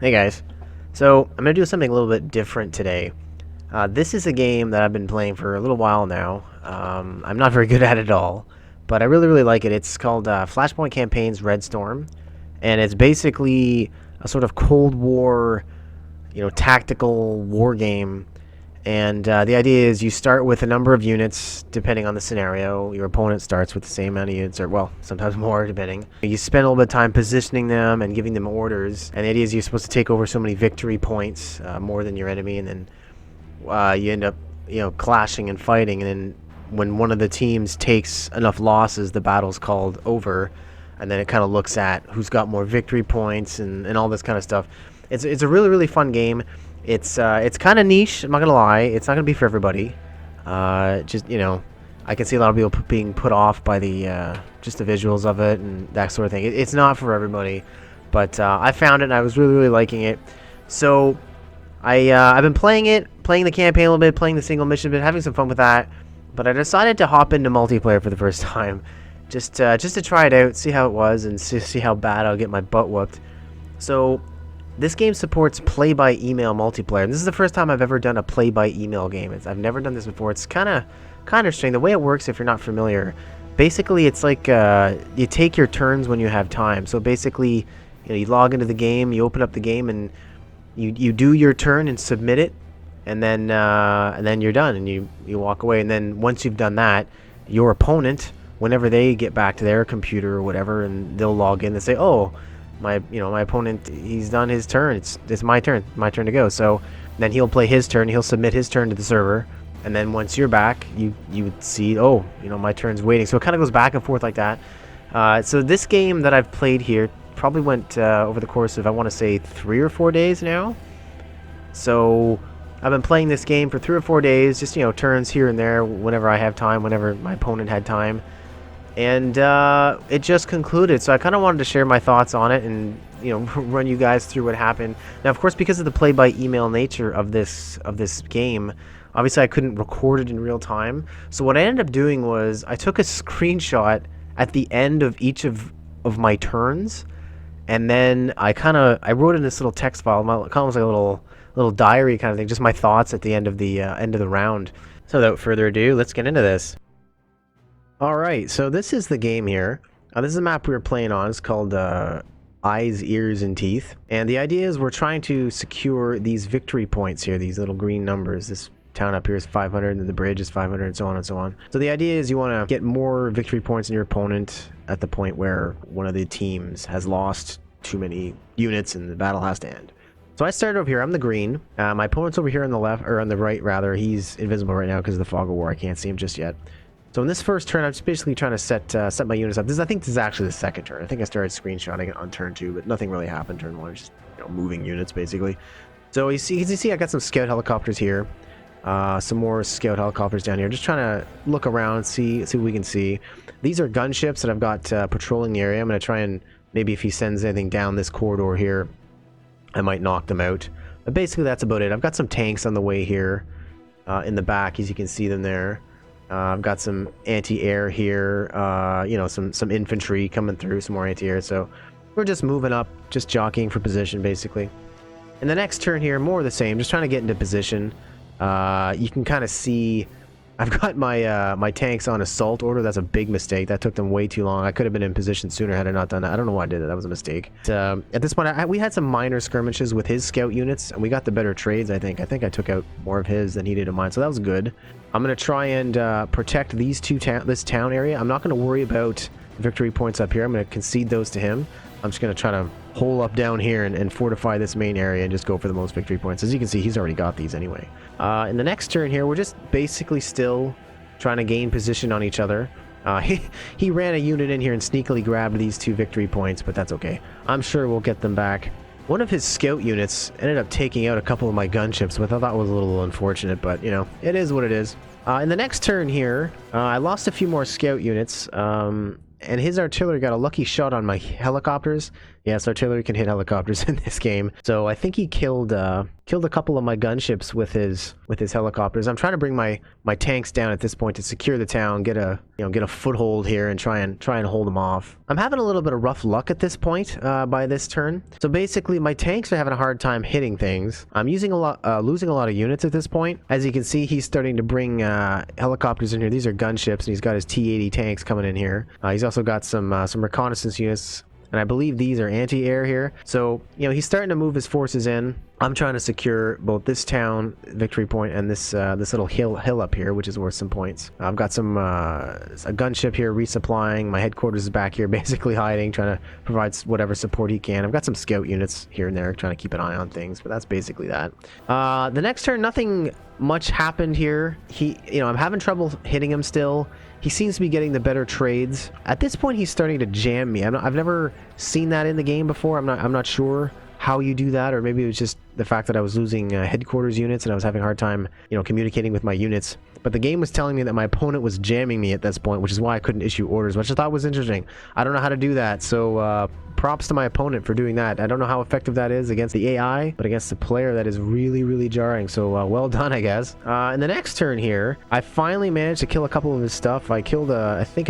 Hey guys, so I'm going to do something a little bit different today. This is a game that I've been playing for a little while now. I'm not very good at it at all, but I really like it. It's called Flashpoint Campaigns Red Storm, and it's basically a sort of Cold War, tactical war game. And the idea is you start with a number of units depending on the scenario. Your opponent starts with the same amount of units, or well, sometimes more depending. You spend a little bit of time positioning them and giving them orders. And the idea is you're supposed to take over so many victory points, more than your enemy, and then you end up, clashing and fighting. And then when one of the teams takes enough losses, the battle's called over. And then it kind of looks at who's got more victory points and all this kind of stuff. It's a really fun game. It's kind of niche. I'm not gonna lie. It's not gonna be for everybody. Just I can see a lot of people being put off by the just the visuals of it and that sort of thing. It's not for everybody, but I found it and I was really liking it. So I've been playing the campaign a little bit, playing the single mission, been having some fun with that. But I decided to hop into multiplayer for the first time, just to try it out, see how it was, and see how bad I'll get my butt whooped. So this game supports play-by-email multiplayer, and this is the first time I've ever done a play-by-email game. I've never done this before. It's kind of interesting. The way it works, if you're not familiar, basically it's like you take your turns when you have time. So basically, you log into the game, you open up the game, and you do your turn and submit it, and then you're done, and you walk away. And then once you've done that, your opponent, whenever they get back to their computer or whatever, and they'll log in and say, "Oh, my opponent, he's done his turn. It's my turn to go." So then he'll play his turn. He'll submit his turn to the server, and then once you're back, you would see, oh, my turn's waiting. So it kind of goes back and forth like that. So this game that I've played here probably went over the course of, I want to say, 3 or 4 days now. So I've been playing this game for 3 or 4 days, just turns here and there whenever I have time, whenever my opponent had time. And it just concluded, so I kind of wanted to share my thoughts on it and run you guys through what happened. Now, of course, because of the play-by-email nature of this game, obviously I couldn't record it in real time. So what I ended up doing was I took a screenshot at the end of each of my turns, and then I wrote in this little text file, almost like a little diary kind of thing, just my thoughts at the end of the round. So without further ado, let's get into this. Alright, so this is the game here. This is a map we were playing on. It's called Eyes, Ears, and Teeth. And the idea is we're trying to secure these victory points here, these little green numbers. This town up here is 500, and the bridge is 500, and so on and so on. So the idea is you want to get more victory points than your opponent at the point where one of the teams has lost too many units and the battle has to end. So I started over here. I'm the green. My opponent's over here on the left, or on the right, rather. He's invisible right now because of the fog of war. I can't see him just yet. So in this first turn, I'm just basically trying to set my units up. I think this is actually the second turn. I think I started screenshotting it on turn 2, but nothing really happened turn 1. Just moving units basically. So you see, I got some scout helicopters here, some more scout helicopters down here. Just trying to look around, see what we can see. These are gunships that I've got patrolling the area. I'm going to try and maybe if he sends anything down this corridor here, I might knock them out. But basically, that's about it. I've got some tanks on the way here in the back, as you can see them there. I've got some anti-air here, some infantry coming through, some more anti-air. So we're just moving up, just jockeying for position, basically. And the next turn here, more of the same, just trying to get into position. You can kind of see I've got my tanks on assault order. That's a big mistake. That took them way too long. I could have been in position sooner had I not done that. I don't know why I did it. That was a mistake. But, at this point, we had some minor skirmishes with his scout units, and we got the better trades, I think. I think I took out more of his than he did of mine, so that was good. I'm going to try and protect this town area. I'm not going to worry about victory points up here. I'm going to concede those to him. I'm just going to try to hole up down here and fortify this main area and just go for the most victory points. As you can see, he's already got these anyway. In the next turn here, we're just basically still trying to gain position on each other. He ran a unit in here and sneakily grabbed these 2 victory points, but that's okay. I'm sure we'll get them back. One of his scout units ended up taking out a couple of my gunships, which I thought was a little unfortunate, but, it is what it is. In the next turn here, I lost a few more scout units, and his artillery got a lucky shot on my helicopters, Yes, artillery can hit helicopters in this game. So I think he killed a couple of my gunships with his helicopters. I'm trying to bring my tanks down at this point to secure the town, get a foothold here, and try and hold them off. I'm having a little bit of rough luck at this point by this turn. So basically, my tanks are having a hard time hitting things. I'm losing a lot of units at this point. As you can see, he's starting to bring helicopters in here. These are gunships, and he's got his T-80 tanks coming in here. He's also got some reconnaissance units. And I believe these are anti-air here. So, he's starting to move his forces in. I'm trying to secure both this town, Victory Point, and this little hill up here, which is worth some points. I've got a gunship here resupplying. My headquarters is back here, basically hiding, trying to provide whatever support he can. I've got some scout units here and there, trying to keep an eye on things, but that's basically that. The next turn, nothing much happened here. I'm having trouble hitting him still. He seems to be getting the better trades. At this point, he's starting to jam me. I've never seen that in the game before. I'm not sure how you do that, or maybe it was just the fact that I was losing headquarters units and I was having a hard time, communicating with my units. But the game was telling me that my opponent was jamming me at this point, which is why I couldn't issue orders, which I thought was interesting. I don't know how to do that, so props to my opponent for doing that. I don't know how effective that is against the AI, but against the player, that is really, really jarring. So well done, I guess. In the next turn here, I finally managed to kill a couple of his stuff. I killed, I think,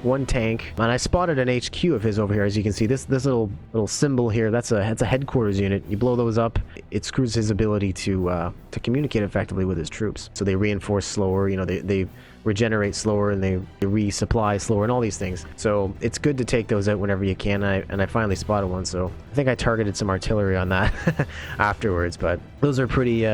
one tank, and I spotted an HQ of his over here. As you can see, this little symbol here, that's a headquarters unit. You blow those up, it screws his ability to communicate effectively with his troops. So they reinforce slower. They regenerate slower, and they resupply slower, and all these things. So it's good to take those out whenever you can, and I finally spotted one, so I think I targeted some artillery on that afterwards, but those are pretty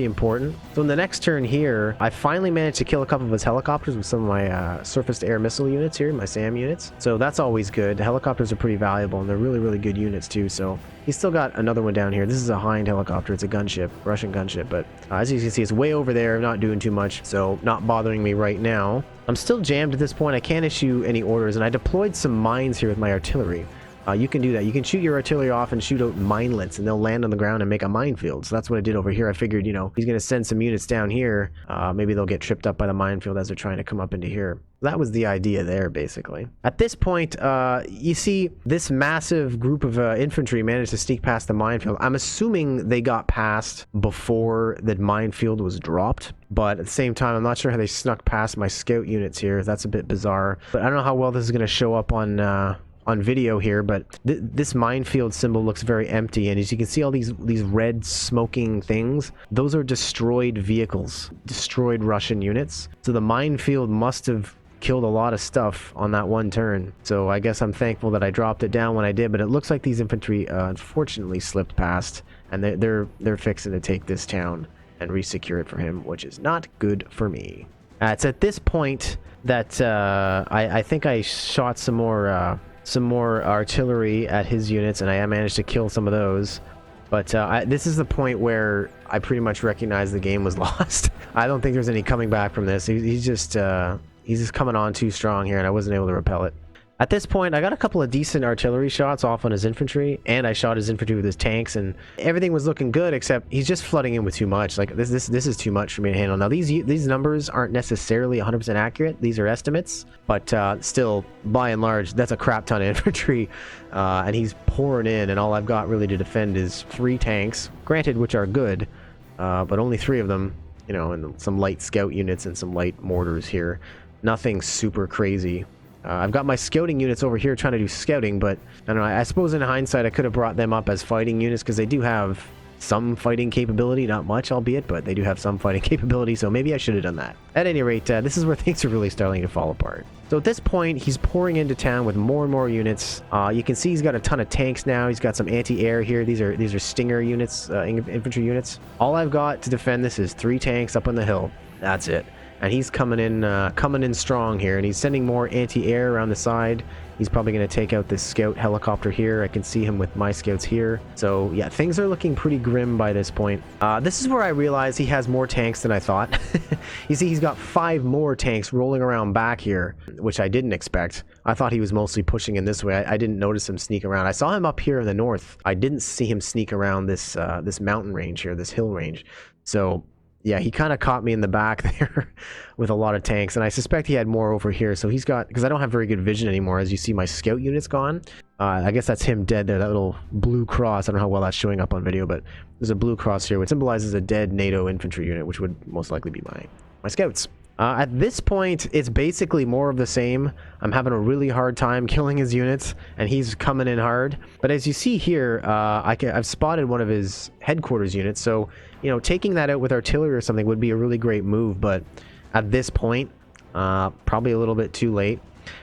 important. So in the next turn here, I finally managed to kill a couple of his helicopters with some of my surface-to-air missile units here, my SAM units. So that's always good. The helicopters are pretty valuable, and they're really, really good units too, so he's still got another one down here. This is a Hind helicopter. It's a gunship, Russian gunship, but as you can see, it's way over there, not doing too much, so not bothering me right now. I'm still jammed at this point. I can't issue any orders, and I deployed some mines here with my artillery. You can do that. You can shoot your artillery off and shoot out minelets, and they'll land on the ground and make a minefield. So that's what I did over here. I figured, he's going to send some units down here. Maybe they'll get tripped up by the minefield as they're trying to come up into here. That was the idea there, basically. At this point, you see this massive group of infantry managed to sneak past the minefield. I'm assuming they got past before the minefield was dropped. But at the same time, I'm not sure how they snuck past my scout units here. That's a bit bizarre. But I don't know how well this is going to show up on video here, but this minefield symbol looks very empty, and as you can see, all these red smoking things, those are destroyed vehicles, destroyed Russian units. So the minefield must have killed a lot of stuff on that one turn. So I guess I'm thankful that I dropped it down when I did, but it looks like these infantry unfortunately slipped past, and they're fixing to take this town and resecure it for him, which is not good for me. It's at this point that I think I shot some more artillery at his units, and I managed to kill some of those. But this is the point where I pretty much recognized the game was lost. I don't think there's any coming back from this. He's just coming on too strong here, and I wasn't able to repel it. At this point, I got a couple of decent artillery shots off on his infantry, and I shot his infantry with his tanks, and everything was looking good, except he's just flooding in with too much. Like, this is too much for me to handle. Now, these numbers aren't necessarily 100% accurate. These are estimates, but still, by and large, that's a crap ton of infantry, and he's pouring in, and all I've got really to defend is 3 tanks, granted, which are good, but only 3 of them, and some light scout units and some light mortars here. Nothing super crazy. I've got my scouting units over here trying to do scouting, but I don't know, I suppose in hindsight I could have brought them up as fighting units, because they do have some fighting capability, not much albeit, but they do have some fighting capability, so maybe I should have done that. At any rate, this is where things are really starting to fall apart. So at this point, he's pouring into town with more and more units. You can see he's got a ton of tanks now. He's got some anti-air here. These are Stinger units, infantry units. All I've got to defend this is 3 tanks up on the hill. That's it. And he's coming in strong here, and he's sending more anti-air around the side. He's probably going to take out this scout helicopter here. I can see him with my scouts here. So yeah, things are looking pretty grim by this point. This is where I realize he has more tanks than I thought. You see, he's got 5 more tanks rolling around back here, which I didn't expect. I thought he was mostly pushing in this way. I didn't notice him sneak around. I saw him up here in the north. I didn't see him sneak around this mountain range here, this hill range. So yeah, he kind of caught me in the back there with a lot of tanks, and I suspect he had more over here. So he's got, because I don't have very good vision anymore, as you see my scout unit's gone. I guess that's him dead there, that little blue cross. I don't know how well that's showing up on video, but there's a blue cross here, which symbolizes a dead NATO infantry unit, which would most likely be my scouts. At this point, it's basically more of the same. I'm having a really hard time killing his units, and he's coming in hard. But as you see here, I've spotted one of his headquarters units, so, you know, taking that out with artillery or something would be a really great move, but at this point, probably a little bit too late.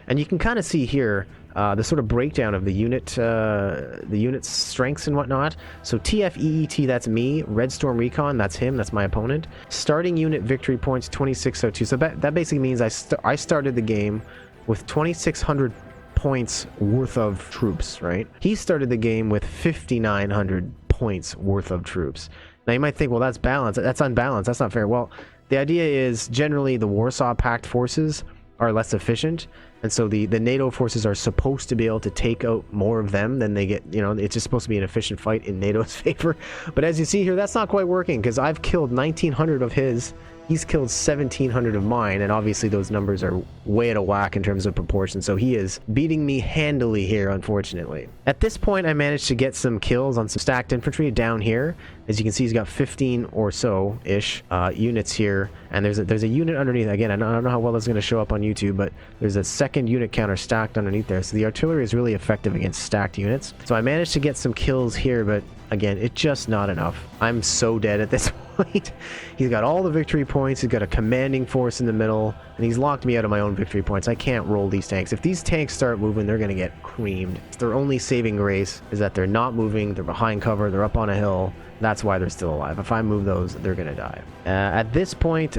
And you can kind of see here the sort of breakdown of the unit's strengths and whatnot. So TFEET, that's me. Red Storm Recon, that's him. That's my opponent. Starting unit victory points 2602. So that basically means I started the game with 2,600 points worth of troops, right? He started the game with 5,900 points worth of troops. Now you might think, well, that's balanced. That's unbalanced. That's not fair. Well, the idea is generally the Warsaw Pact forces are less efficient, and so the NATO forces are supposed to be able to take out more of them than they get. You know, it's just supposed to be an efficient fight in NATO's favor. But as you see here, that's not quite working, because I've killed 1,900 of his, he's killed 1,700 of mine, and obviously those numbers are way out of whack in terms of proportion, so he is beating me handily here, unfortunately. At this point, I managed to get some kills on some stacked infantry down here. As you can see, he's got 15 or so-ish units here, and there's a unit underneath. Again, I don't know how well that's going to show up on YouTube, but there's a second unit counter stacked underneath there, so the artillery is really effective against stacked units. So I managed to get some kills here, but again, it's just not enough. I'm so dead at this point. He's got all the victory points, he's got a commanding force in the middle, and he's locked me out of my own victory points. I can't roll these tanks. If these tanks start moving, they're going to get creamed. It's their only saving grace is that they're not moving, they're behind cover, they're up on a hill. That's why they're still alive. If I move those, they're going to die. At this point,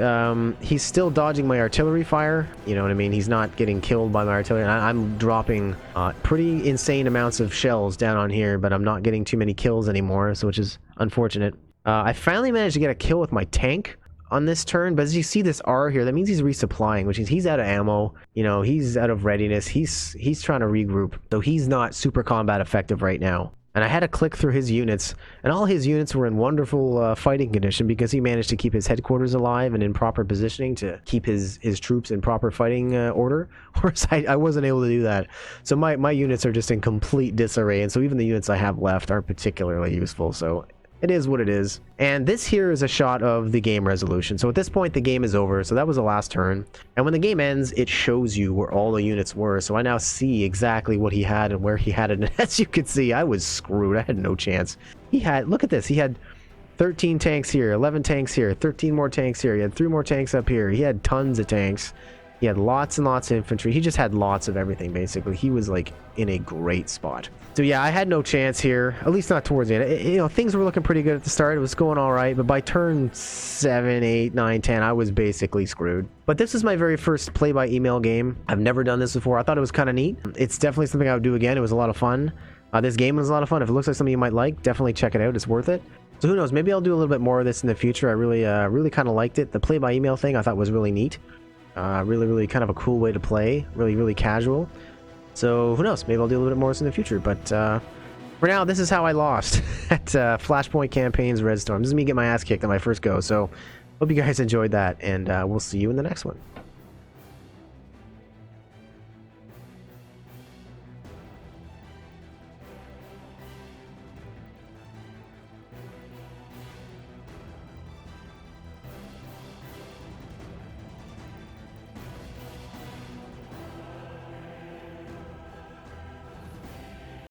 he's still dodging my artillery fire. You know what I mean? He's not getting killed by my artillery. And I'm dropping pretty insane amounts of shells down on here, but I'm not getting too many kills anymore, so which is unfortunate. I finally managed to get a kill with my tank on this turn, but as you see this R here, that means he's resupplying, which means he's out of ammo. You know, he's out of readiness. He's trying to regroup, so he's not super combat effective right now. And I had to click through his units, and all his units were in wonderful fighting condition because he managed to keep his headquarters alive and in proper positioning to keep his troops in proper fighting order, whereas I wasn't able to do that. So my units are just in complete disarray, and so even the units I have left aren't particularly useful, so it is what it is. And this here is a shot of the game resolution. So at this point, the game is over. So that was the last turn. And when the game ends, it shows you where all the units were. So I now see exactly what he had and where he had it. And as you can see, I was screwed. I had no chance. He had, look at this. He had 13 tanks here, 11 tanks here, 13 more tanks here. He had 3 more tanks up here. He had tons of tanks. He had lots and lots of infantry. He just had lots of everything, basically. He was, like, in a great spot. So, yeah, I had no chance here, at least not towards the end. You know, things were looking pretty good at the start. It was going all right. But by turn 7, 8, 9, 10, I was basically screwed. But this is my very first play-by-email game. I've never done this before. I thought it was kind of neat. It's definitely something I would do again. It was a lot of fun. This game was a lot of fun. If it looks like something you might like, definitely check it out. It's worth it. So who knows? Maybe I'll do a little bit more of this in the future. I really kind of liked it. The play-by-email thing I thought was really neat. Really kind of a cool way to play. Really casual. So who knows? Maybe I'll do a little bit more in the future. But for now, this is how I lost at Flashpoint Campaigns Red Storm. This is me getting my ass kicked on my first go. So hope you guys enjoyed that, and we'll see you in the next one.